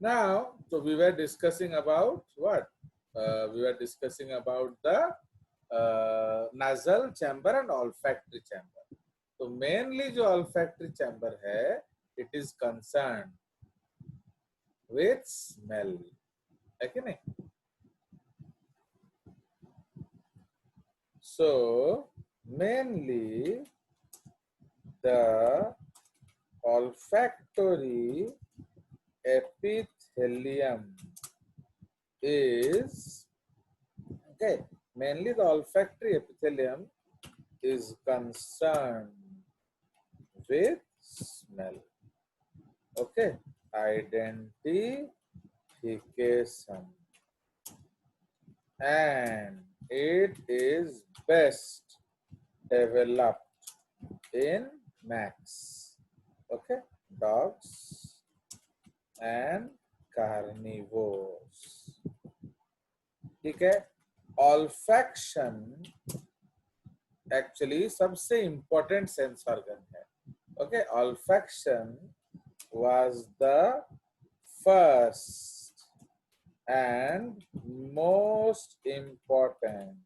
Now, so we were discussing about what? We were discussing about the nasal chamber and olfactory chamber. तो mainly जो olfactory chamber है, it is concerned with smell, है कि नहीं? So mainly the olfactory epithelium is okay. Mainly the olfactory epithelium is concerned with smell. Okay, identification, and it is best developed in max. Okay, dogs and carnivores. ठीक है, olfaction actually सबसे important sense organ है. Okay, olfaction was the first and most important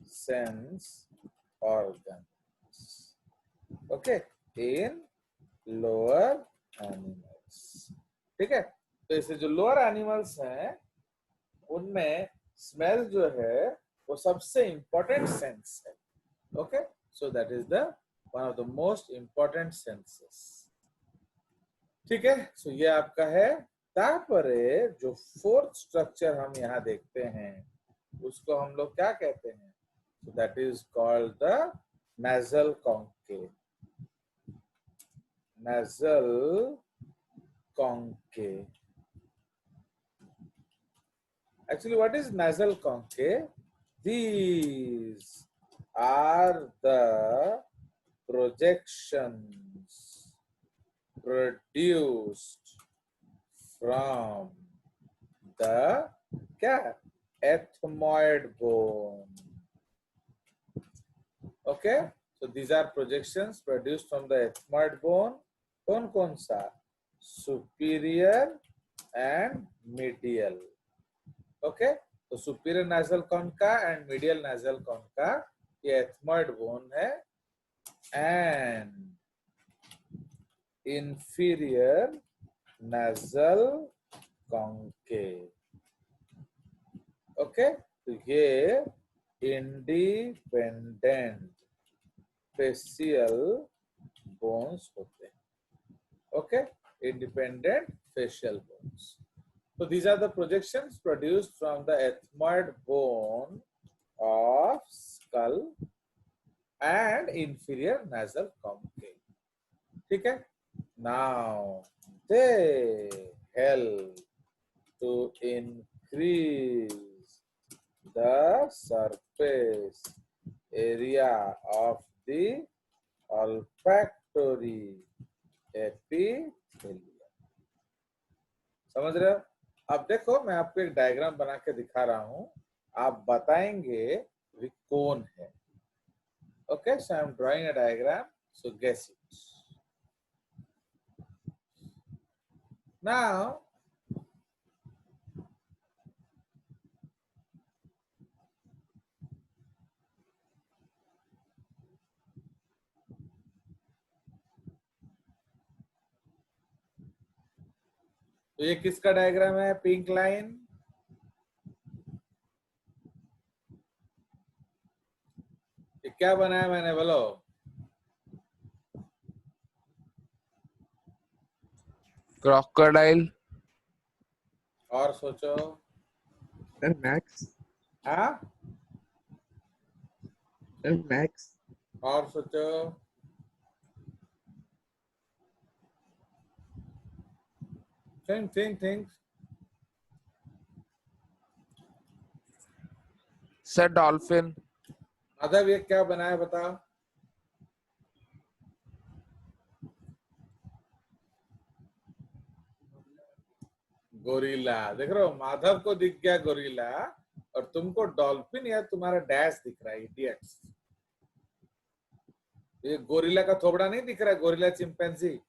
sense organs. Okay, in lower animals. ठीक है, तो इससे जो lower animals हैं उनमें स्मेल जो है वो सबसे इंपॉर्टेंट सेंस है. Okay, so that is the one of the most important senses. ठीक है, सो ये आपका है. तापरे जो फोर्थ स्ट्रक्चर हम यहाँ देखते हैं उसको हम लोग क्या कहते हैं? सो that is called the nasal concave. Nasal concave. Actually, what is nasal concave? These are the projections produced from the ethmoid bone. Okay, so these are projections produced from the ethmoid bone. कौन सा? Superior and medial. Okay, तो superior nasal concha and medial nasal concha ये ethmoid bone है, and inferior nasal concave. Okay, तो ये independent facial bones होते हैं. Okay, independent facial bones. So these are the projections produced from the ethmoid bone of skull and inferior nasal concave. ठीक है? Now they help to increase the surface area of the olfactory epithelium. समझ रहे हो? अब देखो, मैं आपको एक डायग्राम बना के दिखा रहा हूं, आप बताएंगे वे कौन है. Okay, so I am drawing a diagram, so guess it. Now तो ये किसका डायग्राम है? Pink line. ये क्या बनाया मैंने, बोलो. क्रोकोडाइल. और सोचो. मैक्स. हाँ, मैक्स. और सोचो. थिंक. Sir dolphin. माधव, ये क्या बनाया बताओ. गोरिल्ला. देख रहे हो, माधव को दिख गया गोरिल्ला और तुमको डॉल्फिन या तुम्हारा डैश दिख रहा है. इडियट्स. ये गोरिल्ला का थोबड़ा नहीं दिख रहा है, गोरिल्ला चिंपैंजी.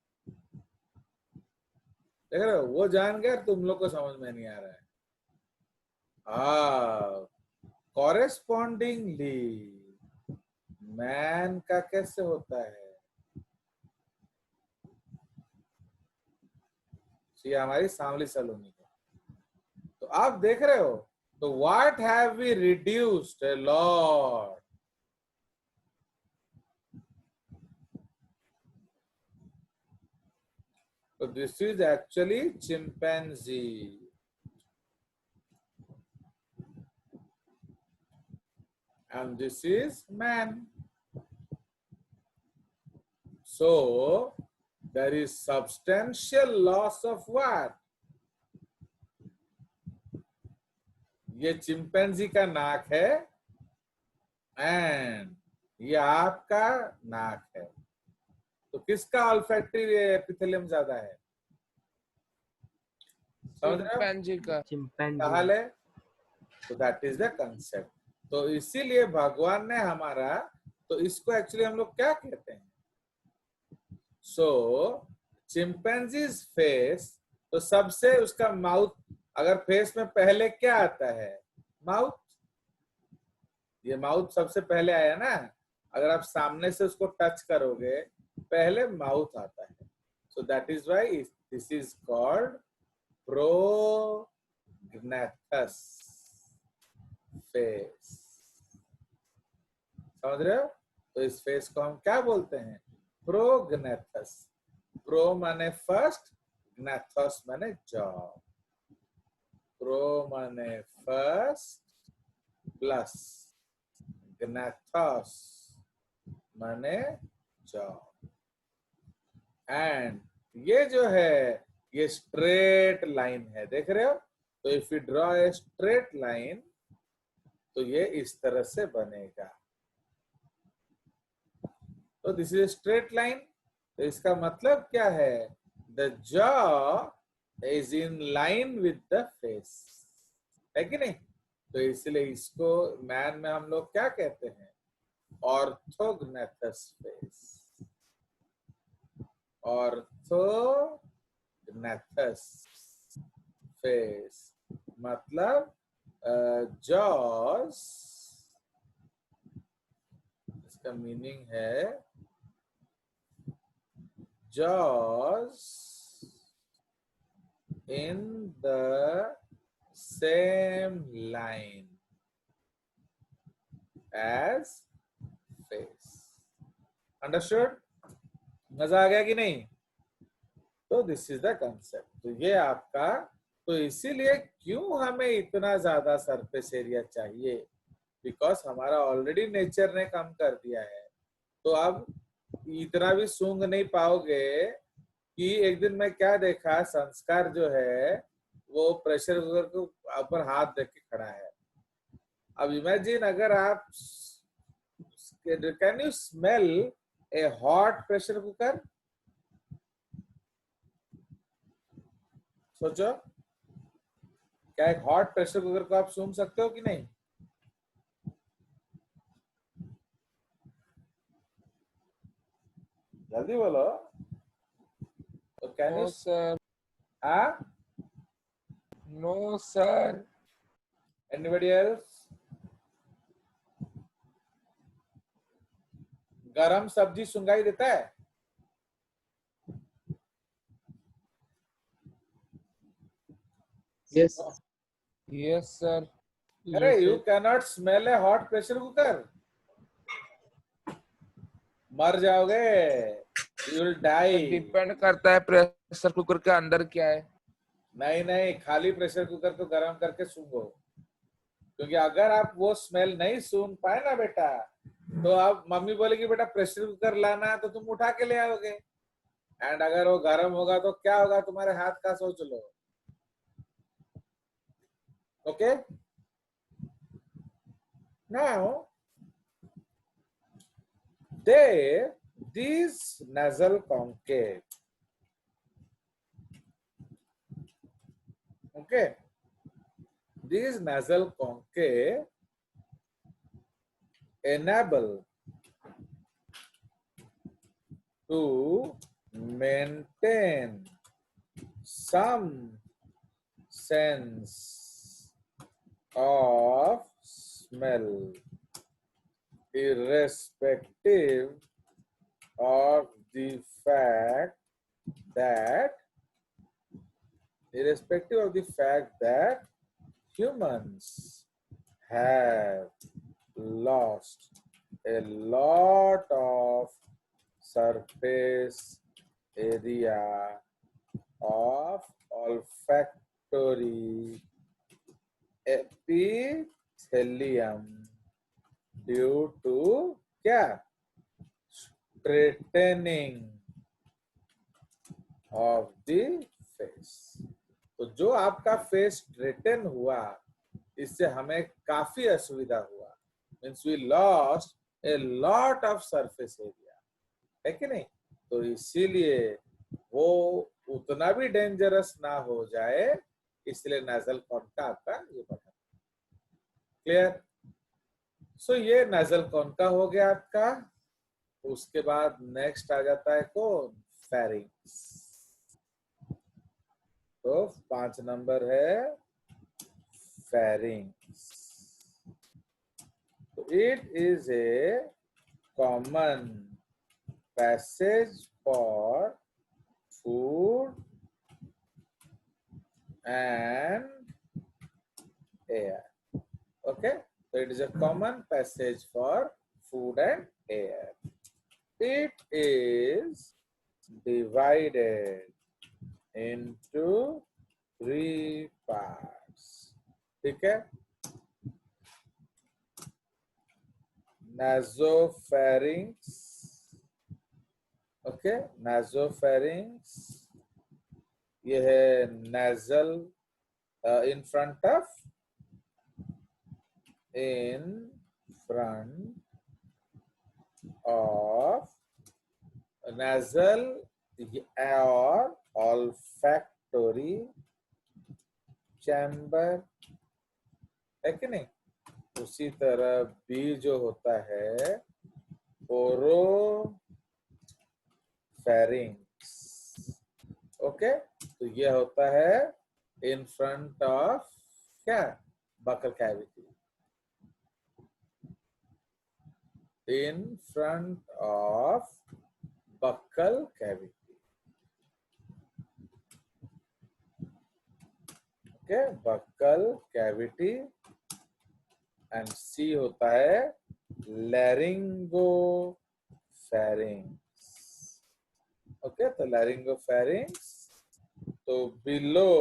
देख रहे हो, वो जान गया, तुम लोग को समझ में नहीं आ रहा है। कॉरेस्पॉन्डिंगली मैन का कैसे होता है, ये हमारी सांवली सलोनी है। तो आप देख रहे हो, तो what have we reduced a lot, so this is actually chimpanzee, and this is man. So there is substantial loss of what? ये चिंपैंजी का नाक है एंड ये आपका नाक है। तो किसका ऑल्फैक्टरी एपिथेलियम ज्यादा है? समझ रहे हो? चिंपैंजी का। कहाल है, तो दैट इज द कंसेप्ट। तो इसीलिए भगवान ने हमारा, तो इसको एक्चुअली हम लोग क्या कहते हैं, सो चिंपैंजीज फेस, तो सबसे उसका माउथ, अगर फेस में पहले क्या आता है, माउथ, ये माउथ सबसे पहले आया ना, अगर आप सामने से उसको टच करोगे पहले माउथ आता है। So that is why this is called prognathous face. समझ रहे हो? तो इस फेस को हम क्या बोलते हैं, प्रोग्नेथस। प्रो माने फर्स्ट, ग्नेथस माने जॉ। प्रो माने फर्स्ट प्लस ग्नेथस माने जॉ। एंड ये जो है ये स्ट्रेट लाइन है, देख रहे हो? तो if you draw a straight line तो ये इस तरह से बनेगा। तो दिस इज स्ट्रेट लाइन। तो इसका मतलब क्या है, the jaw is in line with the face, है कि नहीं? तो इसलिए इसको मैन में हम लोग क्या कहते हैं, ऑर्थोग्नेथस फेस। ऑर्थोग्नेथस फेस मतलब जॉस, इसका मीनिंग है jaws in the same line as face. Understood? मजा आ गया कि नहीं? तो दिस इज द कंसेप्ट। तो ये आपका, तो इसीलिए क्यों हमें इतना ज्यादा सरफेस एरिया चाहिए, बिकॉज हमारा ऑलरेडी नेचर ने कम कर दिया है। तो अब इतना भी सूंघ नहीं पाओगे कि एक दिन मैं क्या देखा, संस्कार जो है वो प्रेशर कुकर के ऊपर हाथ रख के खड़ा है। अब इमेजिन अगर आप, can you smell A hot pressure cooker? सोचो, क्या एक हॉट प्रेशर कुकर को आप सूंघ सकते हो कि नहीं? जल्दी बोलो। तो कैन यू, नो सर, हाँ, नो सर। Anybody else? गरम सब्जी सुंगाई देता है? Yes. Yes sir. अरे Yes, you sir. Cannot smell A hot pressure cooker, मर जाओगे, यू विल डाई। डिपेंड करता है प्रेशर कुकर के अंदर क्या है। नहीं नहीं, खाली प्रेशर कुकर को गर्म करके सूंघो, क्योंकि अगर आप वो स्मेल नहीं सूंघ पाए ना बेटा, तो अब मम्मी बोलेगी बेटा प्रेशर कुकर लाना है, तो तुम उठा के ले आओगे, एंड अगर वो गर्म होगा तो क्या होगा तुम्हारे हाथ का, सोच लो। Okay, now these nasal concave, okay, these nasal concave enable to maintain some sense of smell irrespective of the fact that humans have lost a lot of surface area of olfactory epithelium due to क्या straightening of the face। तो जो आपका face straighten हुआ इससे हमें काफी असुविधा हुआ, means we lost a lot of surface area, है कि नहीं। तो इसीलिए वो उतना भी डेंजरस ना हो जाए, इसलिए नेजल कॉन का आपका ये बढ़ा। क्लियर। सो ये नेजल कॉन का हो गया आपका। उसके बाद नेक्स्ट आ जाता है कौन, फेरिंग्स। तो 5 नंबर है फेरिंग्स। तो it is a common passage for food and air. Okay, so it is a common passage for food and air. It is divided into 3 parts. ठीक है। Nasopharynx. Okay, nasopharynx ये है nasal in front of nasal or olfactory chamber, है कि नहीं। उसी तरह B जो होता है ओरोफेरिंक्स। ओके, तो ये होता है इन फ्रंट ऑफ क्या, buccal cavity, in front of buccal cavity. Okay, buccal cavity. And C होता है लैरिंगोफेरिंक्स। ओके, तो लैरिंगोफेरिंक्स तो below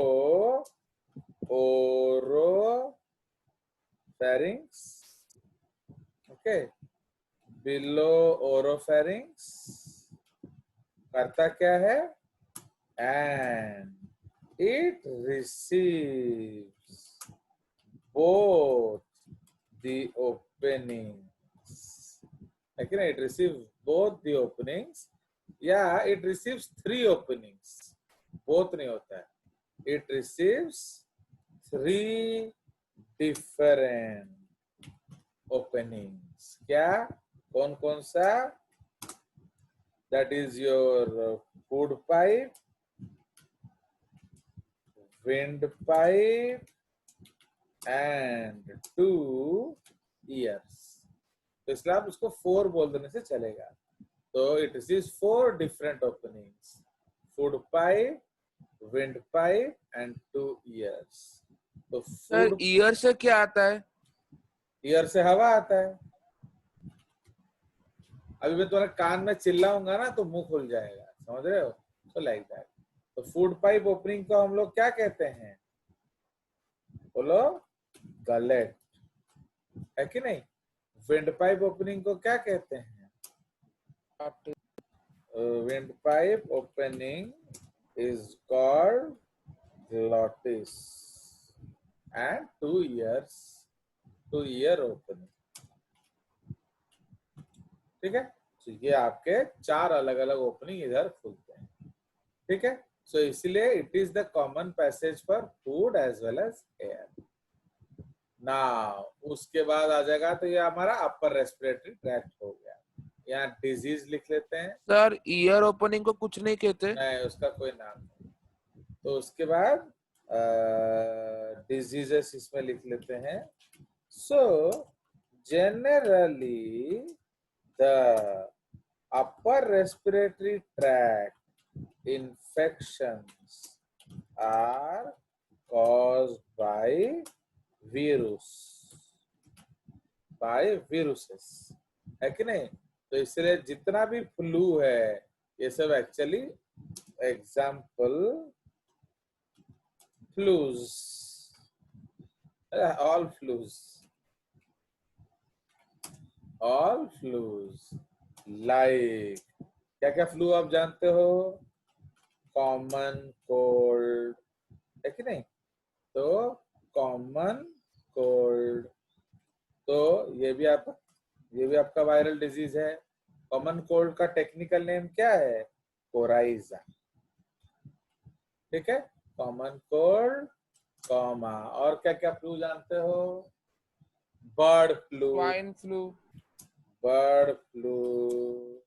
oropharynx. Okay, below oropharynx करता क्या है, and it receives both the openings, okay, it receives both the openings, yeah, it receives 3 openings, both नहीं होता है, it receives 3 different openings। क्या, कौन कौन सा, that is your food pipe, wind pipe and 2 ears। तो इसलिए आप उसको 4 बोल देने से चलेगा। तो it receives 4 different openings, food pipe, wind pipe and 2 ears। तो सर फूड ईयर से क्या आता है? ईयर से हवा आता है। अभी मैं तुम्हारे कान में चिल्लाऊंगा ना तो मुंह खुल जाएगा, समझ रहे हो। तो लाइक दैट। तो फूड पाइप ओपनिंग को हम लोग क्या कहते हैं, बोलो, गलेट, है कि नहीं। विंड पाइप ओपनिंग को क्या कहते हैं, wind pipe opening is called glottis and 2 year opening. ठीक है, तो ये आपके 4 अलग अलग ओपनिंग इधर खुलते हैं। ठीक है, सो इसलिए it is the common passage for food as well as air. ना उसके बाद आ जाएगा तो ये हमारा अपर रेस्पिरेटरी ट्रैक्ट हो गया। यहाँ डिजीज लिख लेते हैं। सर ईयर ओपनिंग को कुछ नहीं कहते? नहीं, उसका कोई नाम नहीं। तो उसके बाद डिजीजेस इसमें लिख लेते हैं. सो generally the upper respiratory tract infections are caused by virus, by viruses, है कि नहीं. तो इसलिए जितना भी फ्लू है ये सब actually example flus, all flus, all flus like क्या क्या फ्लू आप जानते हो. कॉमन कोल्ड, है कि नहीं. तो कॉमन कोल्ड, तो ये भी आपका वायरल डिजीज है. कॉमन कोल्ड का टेक्निकल नेम क्या है. कोराइजा. ठीक है. कॉमन कोल्ड कॉमा और क्या क्या फ्लू जानते हो. Bird flu, swine flu, bird flu,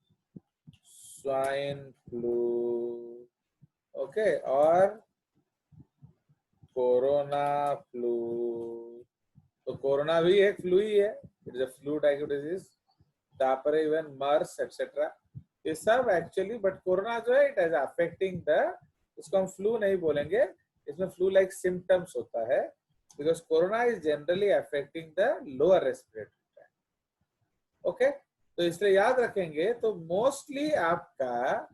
swine flu, okay. और कोरोना फ्लू. तो कोरोना भी एक फ्लू ही है. It is a flu type disease. तापर इवन मर्स एटसेट्रा ये सब एक्चुअली. बट कोरोना जो है इट इज अफेक्टिंग द, इसको हम फ्लू नहीं बोलेंगे. इसमें फ्लू लाइक सिम्टम्स होता है because corona is generally affecting the lower respiratory tract. Okay. तो इसलिए याद रखेंगे. तो मोस्टली आपका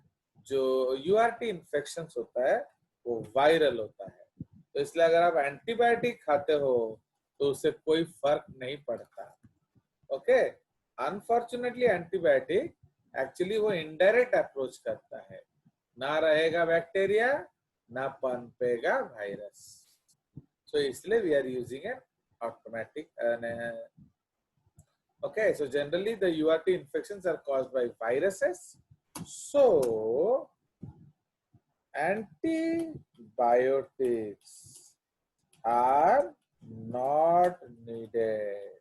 जो यूआरटी इन्फेक्शन होता है वो वायरल होता है. तो इसलिए अगर आप एंटीबायोटिक खाते हो तो उससे कोई फर्क नहीं पड़ता. ओके. अनफॉर्चुनेटली एंटीबायोटिक एक्चुअली वो इनडायरेक्ट अप्रोच करता है. ना रहेगा बैक्टीरिया ना पनपेगा वायरस. सो इसलिए we are using an automatic. Okay, so generally the URT infections are caused by viruses. So antibiotics are not needed.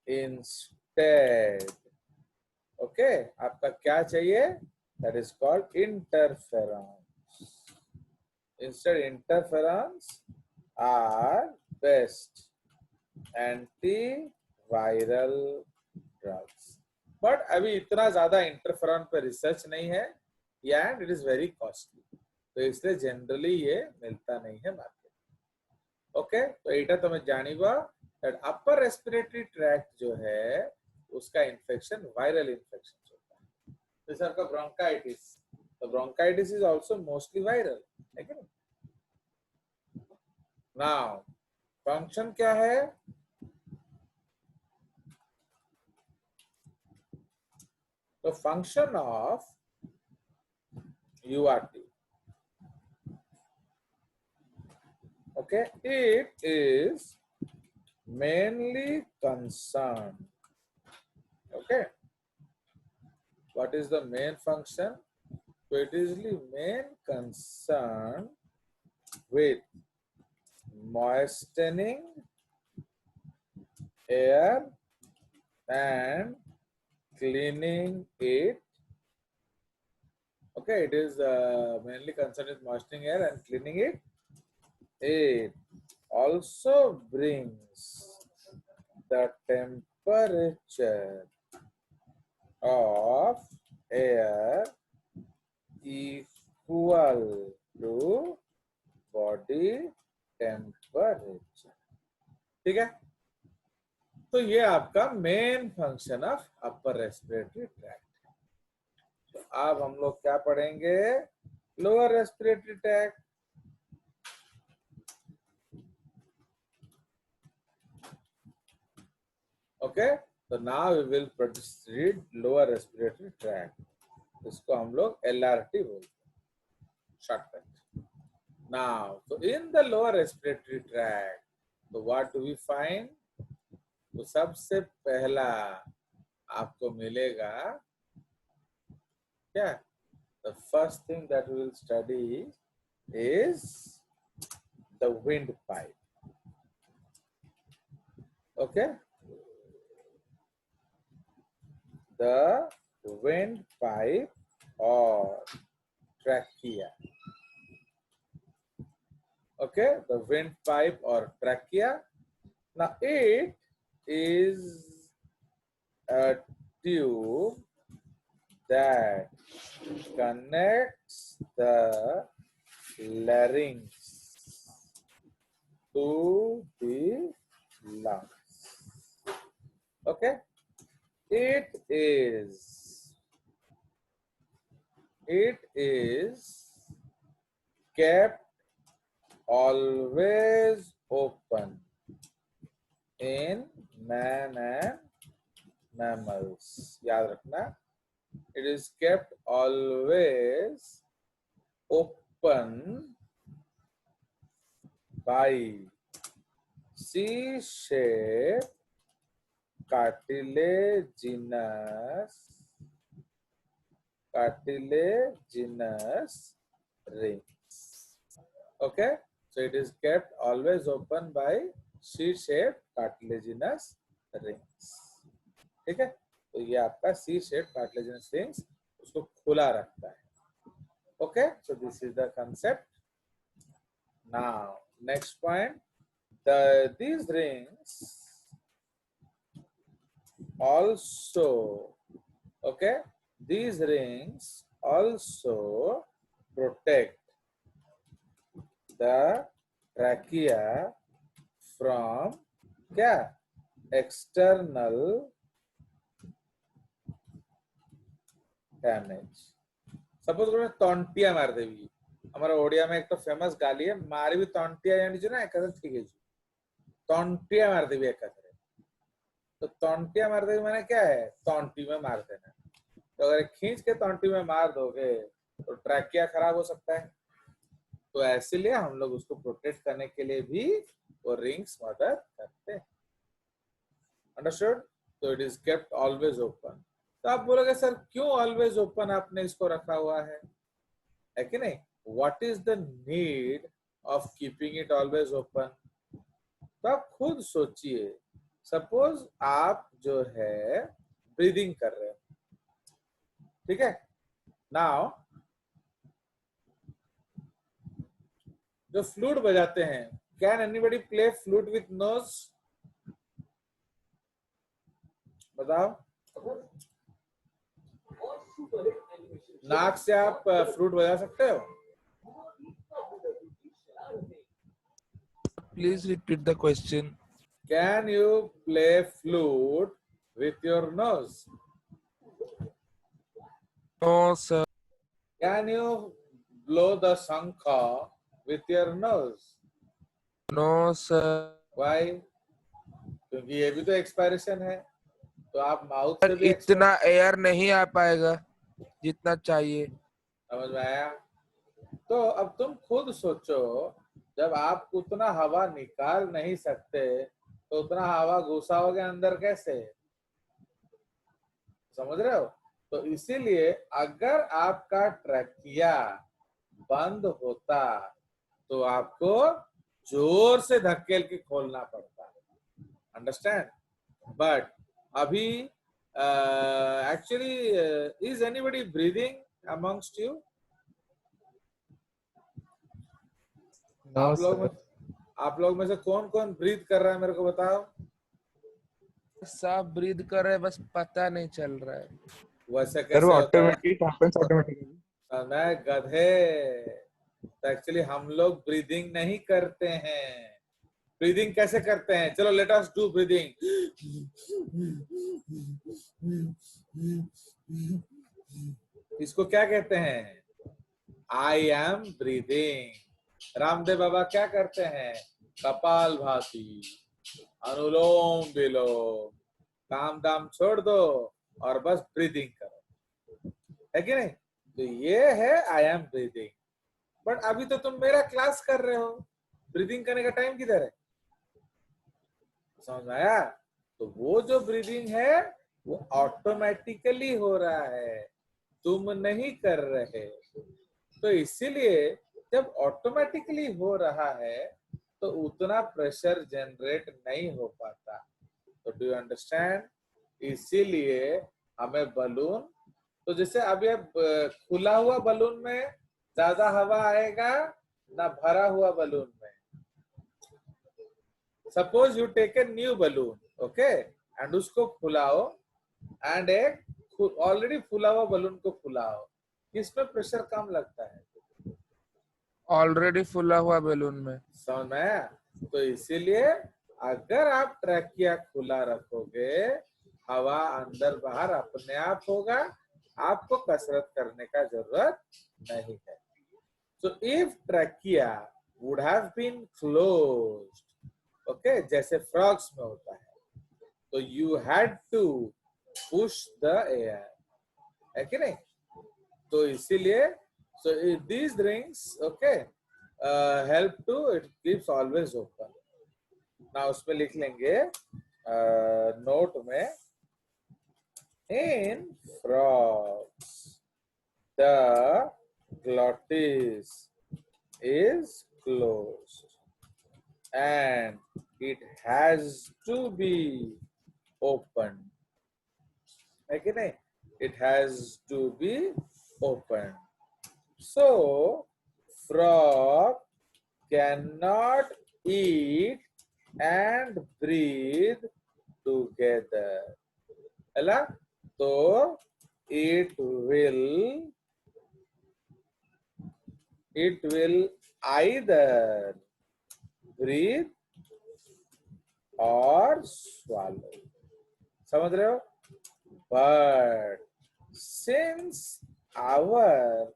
Instead, okay, आपका क्या चाहिए. That is called interferons. Instead, interferons are best antiviral drugs. But अभी इतना ज्यादा interferon पे research नहीं है and it is very costly. तो इसलिए जनरली ये मिलता नहीं है मार्केट. ओके. तो एटा तुम्हें जानिबा दैट अपर रेस्पिरेटरी ट्रैक्ट जो है उसका इन्फेक्शन वायरल इन्फेक्शन होता है. जैसे आपका ब्रोंकाइटिस. तो bronchitis is also mostly viral, है कि नहीं. नाउ फंक्शन क्या है. The function of URT, okay, it is mainly concerned, okay, what is the main function. So it is the main concern with moistening air and cleaning it. Okay, it is mainly concerned with moistening air and cleaning it. It also brings the temperature of air equal to body temperature. ठीक है. तो ये आपका main function of upper respiratory tract. तो अब हम लोग क्या पढ़ेंगे. Lower respiratory tract. ओके. तो now we will read lower respiratory tract. इसको हम लोग एलआरटी बोलते हैं, शॉर्टकट. नाउ तो in the lower respiratory tract, तो व्हाट डू वी फाइंड. तो सबसे पहला आपको मिलेगा क्या. The first thing that we will study is the wind pipe. Okay. The wind pipe or trachea. Okay, the windpipe or trachea. Now it is a tube that connects the larynx to the lungs. Okay, it is kept always open in man and mammals. याद रखना, it is kept always open by C-shaped cartilaginous rings. Okay, so it is kept always open by C-shaped cartilaginous rings. ठीक है, तो ये आपका C-shaped cartilaginous rings उसको खुला रखता है. Okay, so this is the concept. Now, next point, these rings also, okay, these rings also protect the trachea from क्या? External damage. Suppose तुम्हें तंटिया मार देवी, हमारा ओडिया में एक तो फेमस गाली है, मारी भी तंटिया यानी जो ना एक कदर ठीक है जी, तंटिया मार देवी एक कदर. तो तंटिया मार देवी माने क्या है? तंटी में मार देना. तो अगर खींच के तंटी में मार दोगे तो ट्रैकिया खराब हो सकता है. तो ऐसे हम लोग उसको प्रोटेक्ट करने के लिए भी वो रिंग्स मदद करते हैं. अंडरस्टूड? तो it is kept always open. तो आप बोलोगे सर क्यों ऑलवेज ओपन आपने इसको रखा हुआ है कि नहीं? What is the need of keeping it always open? तो आप खुद सोचिए. सपोज आप जो है ब्रीदिंग कर रहे हो, ठीक है. नाउ जो फ्लूट बजाते हैं, can anybody play flute with nose? बताओ. नाक से आप फ्लूट बजा सकते हो? Please repeat the question. Can you play flute with your nose? No, sir. Can you blow the shankha with your nose? No, sir. Why? क्योंकि ये भी तो एक्सपायरेशन है, तो आप माउथ से सर भी इतना एयर नहीं आ पाएगा जितना चाहिए. समझ में आया? तो अब तुम खुद सोचो, जब आप उतना हवा निकाल नहीं सकते तो उतना हवा घुसाओगे अंदर कैसे? समझ रहे हो? तो इसीलिए अगर आपका ट्रैकिया बंद होता तो आपको जोर से धक्केल के खोलना पड़ता. अंडरस्टैंड? बट अभी actually is anybody breathing amongst you? आप लोग में से कौन कौन ब्रीथ कर रहा है मेरे को बताओ. सब ब्रीद कर रहे हैं, बस पता नहीं चल रहा है. वैसे कैसे होता है? ऑटोमेटिकली. मैं गधे. तो एक्चुअली हम लोग ब्रीदिंग नहीं करते हैं. ब्रीदिंग कैसे करते हैं? चलो लेट अस डू ब्रीदिंग. इसको क्या कहते हैं? I am breathing. Ramdev Baba क्या करते हैं? कपाल भाती, अनुलोम विलोम. काम दाम छोड़ दो और बस ब्रीदिंग करो, है कि नहीं? तो ये है आई एम ब्रीदिंग. बट अभी तो तुम मेरा क्लास कर रहे हो, ब्रीदिंग करने का टाइम किधर है? समझ में आया? तो वो जो ब्रीदिंग है वो ऑटोमेटिकली हो रहा है, तुम नहीं कर रहे. तो इसीलिए जब ऑटोमेटिकली हो रहा है तो उतना प्रेशर जनरेट नहीं हो पाता. तो डू यू अंडरस्टैंड? इसीलिए हमें बलून, तो जैसे अभी अब खुला हुआ बलून में ज्यादा हवा आएगा ना भरा हुआ बलून में? Suppose you take a new balloon, okay, and उसको फुलाओ, एंड एक ऑलरेडी फुला हुआ बलून को फुलाओ, किसमें प्रेशर कम लगता है? ऑलरेडी फुला हुआ बैलून में। समझ में आया? तो इसीलिए अगर आप ट्रैकिया खुला रखोगे, हवा अंदर बाहर अपने आप होगा, आपको कसरत करने का जरूरत नहीं है। So if trachea would have been closed, okay, जैसे frogs में होता है, तो you had to push the air, है कि नहीं? तो इसीलिए so these rings, okay, help to it keeps always open. Now उसमें लिख लेंगे नोट में, in frogs the glottis is closed and it has to be opened. है कि नहीं? It has to be opened. So frog cannot eat and breathe together. है? तो it will either breathe or swallow. समझ रहे हो? But since our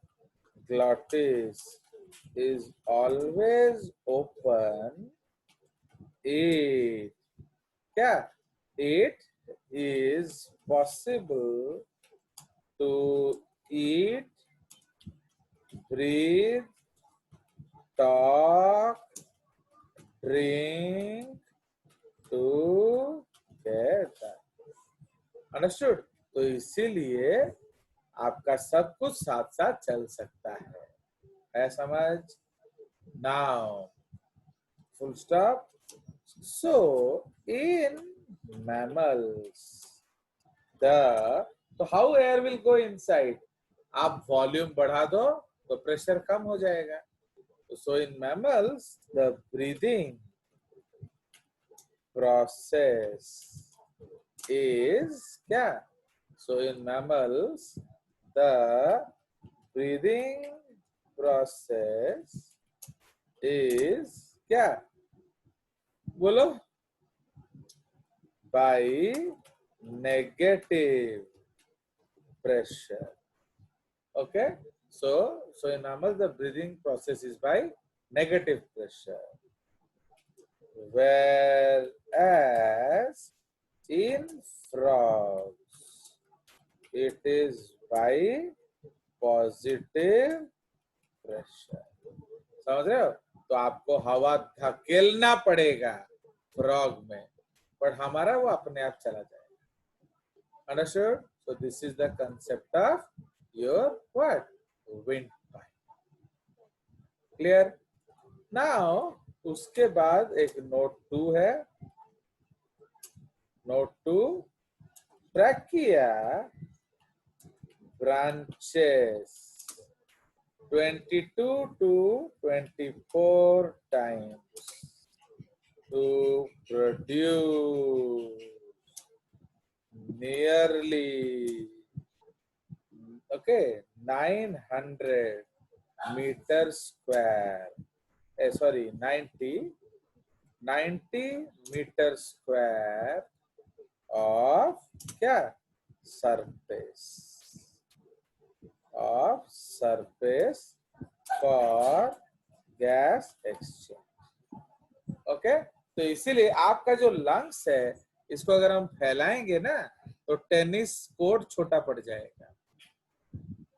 glottis is always open, it is possible to eat, breathe, talk, drink together. Understood? तो इसीलिए आपका सब कुछ साथ साथ चल सकता है समझ? Now, full stop. So in mammals, तो how air will go inside? आप वॉल्यूम बढ़ा दो तो प्रेशर कम हो जाएगा. So in mammals, the breathing process is क्या? So in mammals, the breathing process is क्या? बोलो. By negative pressure. Okay. So in mammals, the breathing process is by negative pressure. Whereas in frogs, it is by positive pressure. समझ रहे हो? तो आपको हवा धकेलना पड़ेगा फ्रॉग में, पर हमारा वो अपने आप चला जाएगा. Understood? So this is the concept of your what? Windpipe. Clear? Now उसके बाद एक नोट 2 है. Note 2, trachea branches 22 to 24 times to produce nearly 900 meters square. 90 meters square of क्या? surface for gas exchange. Okay. तो इसीलिए आपका जो lungs है, इसको अगर हम फैलाएंगे ना, तो टेनिस कोर्ट छोटा पड़ जाएगा.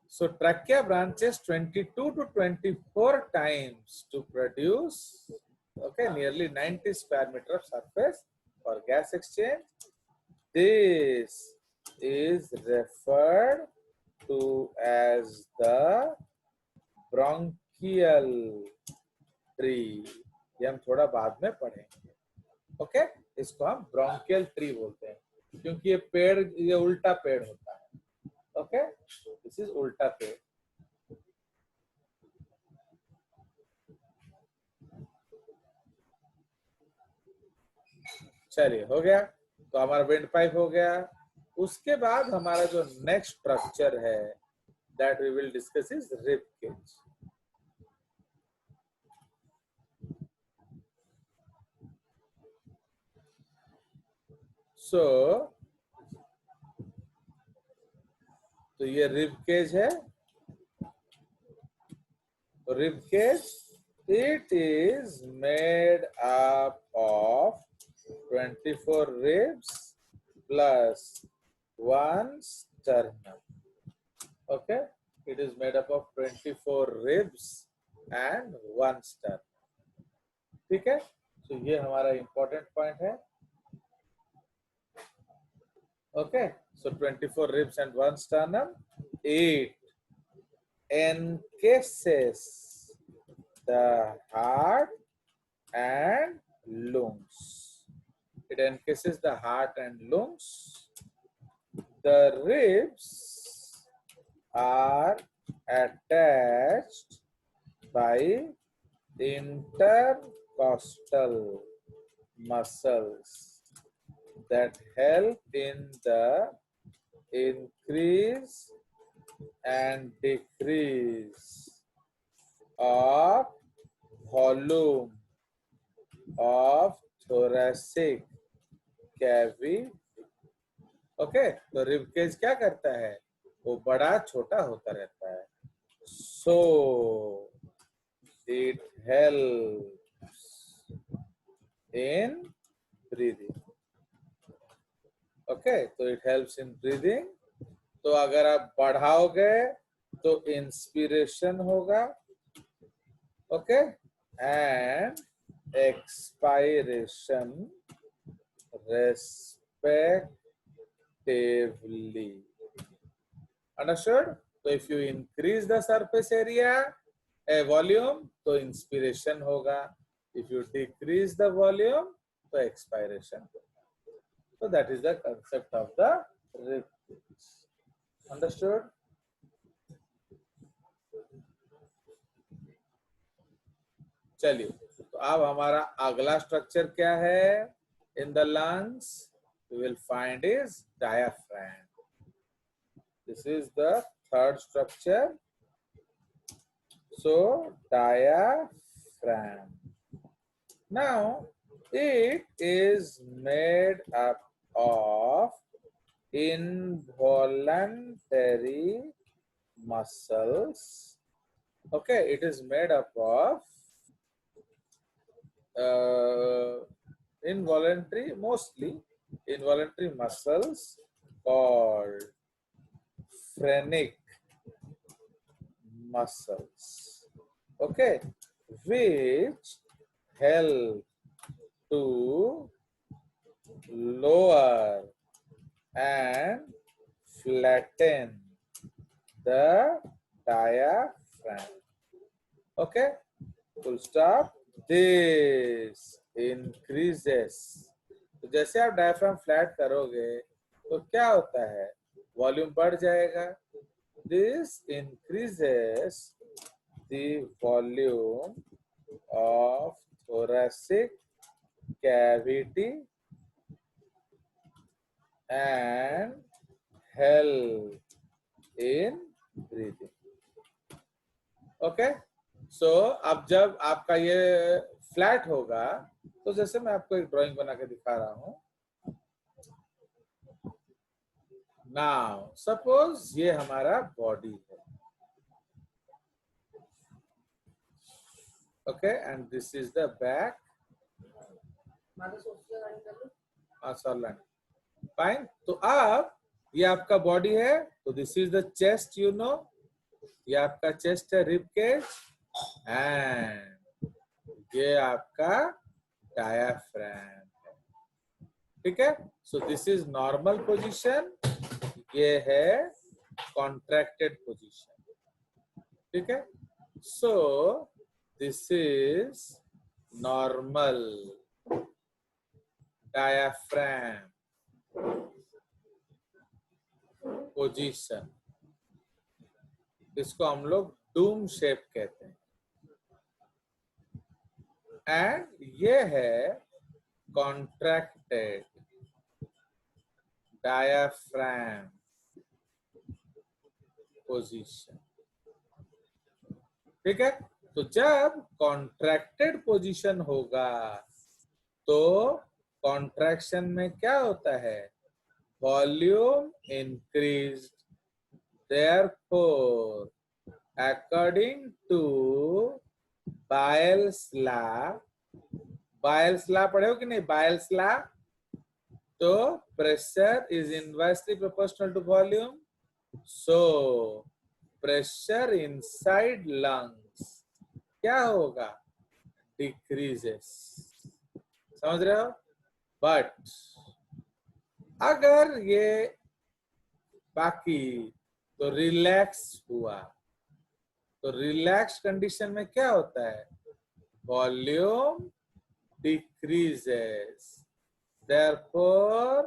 So trachea branches 22 to 24 times to produce nearly 90 square meter of surface for gas exchange. This is referred to as the bronchial tree. ये हम थोड़ा बाद में पढ़ेंगे. ओके. इसको हम ब्रोंकियल ट्री बोलते हैं, क्योंकि ये पेड़, ये उल्टा पेड़ होता है. ओके. दिस इज उल्टा पेड़. चलिए हो गया, तो हमारा विंड पाइप हो गया। उसके बाद हमारा जो नेक्स्ट स्ट्रक्चर है that we will discuss is rib cage. So तो ये रिब केज है। Rib cage, it is made up of 24 ribs plus one sternum. Okay, it is made up of 24 ribs and one sternum. ठीक है, तो ये हमारा important point है. Okay, so 24 ribs and one sternum. It encases the heart and lungs. It encases the heart and lungs. The ribs are attached by intercostal muscles that help in the increase and decrease of volume of thoracic cavity. Okay, तो rib cage क्या करता है, वो बड़ा छोटा होता रहता है. So it helps in breathing. Okay, तो इट हेल्प्स इन ब्रीदिंग. तो अगर आप बढ़ाओगे तो इंस्पिरेशन होगा. Okay, and expiration respectively. Understood? So if you increase the surface area, a volume, तो inspiration होगा. If you decrease the volume, तो expiration होगा. So that is the concept of the rib cage. Understood? चलिए, तो अब हमारा अगला structure क्या है in the lungs? We will find is diaphragm. This is the third structure. So diaphragm. Now it is made up of involuntary muscles. Okay, it is made up of mostly involuntary muscles called phrenic muscles. Okay, which help to lower and flatten the diaphragm. Okay, full stop. This increases. तो जैसे आप diaphragm flat करोगे तो क्या होता है, volume बढ़ जाएगा. This increases the volume of thoracic cavity and help in breathing. Okay, so अब जब आपका ये फ्लैट होगा तो जैसे मैं आपको एक ड्राइंग बना के दिखा रहा हूं. नाउ सपोज ये हमारा बॉडी है. Okay, and this is the back. Fine. तो अब ये आपका बॉडी है, तो this is the chest. You know, ये आपका चेस्ट है, रिब केज, एंड ये आपका डायाफ्राम है. ठीक है, so this is normal position, ये है कॉन्ट्रैक्टेड पोजीशन. ठीक है, so this is normal diaphragm position. इसको हम लोग डूम शेप कहते हैं. एंड ये है contracted diaphragm position. ठीक है, तो जब कॉन्ट्रैक्टेड पोजीशन होगा तो कॉन्ट्रैक्शन में क्या होता है, volume increased, therefore according to Bayes law, Boyle's law पढ़े हो कि नहीं, बायल्स लॉ, तो pressure is inversely proportional to volume, so pressure inside lungs क्या होगा, डिक्रीजेस, समझ रहे हो। बट अगर ये बाकी तो रिलैक्स हुआ, तो रिलैक्स कंडीशन में क्या होता है, volume decreases, therefore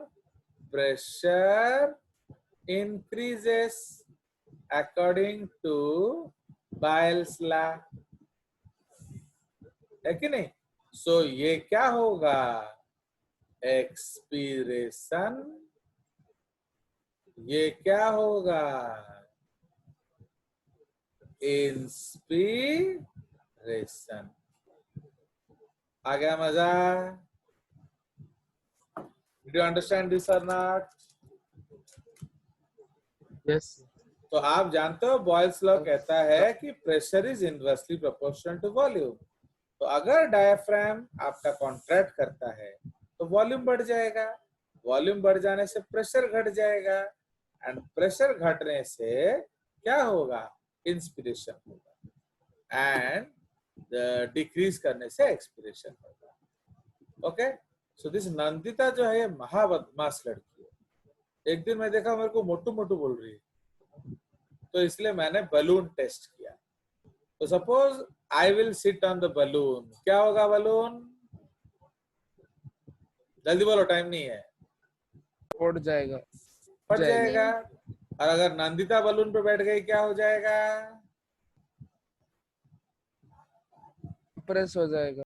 pressure increases according to Bayes law, है कि नहीं। सो ये क्या होगा, एक्सपीरेशन, ये क्या होगा, इंस्पिरेशन। आ गया मजा? Did you understand this or not? Yes. तो आप जानते हो बॉयल्स लॉ कहता है कि pressure is inversely proportional to volume. तो अगर डायफ्राम आपका कॉन्ट्रैक्ट करता है तो वॉल्यूम बढ़ जाएगा, वॉल्यूम बढ़ जाने से प्रेशर घट जाएगा, एंड प्रेशर घटने से क्या होगा, इंस्पिरेशन होगा, एंड डिक्रीज करने से एक्सपिरेशन होगा। ओके, सो दिस नंदिता जो है ये महाबदमाश लड़की है। एक दिन मैं देखा मेरे को मोटू मोटू बोल रही है, तो इसलिए मैंने बलून टेस्ट किया। तो suppose I will sit on the balloon, क्या होगा बलून, जल्दी बोलो, टाइम नहीं है, उड़ जाएगा, फट जाएगा। और अगर नंदिता बलून पे बैठ गई क्या हो जाएगा, प्रेस हो जाएगा।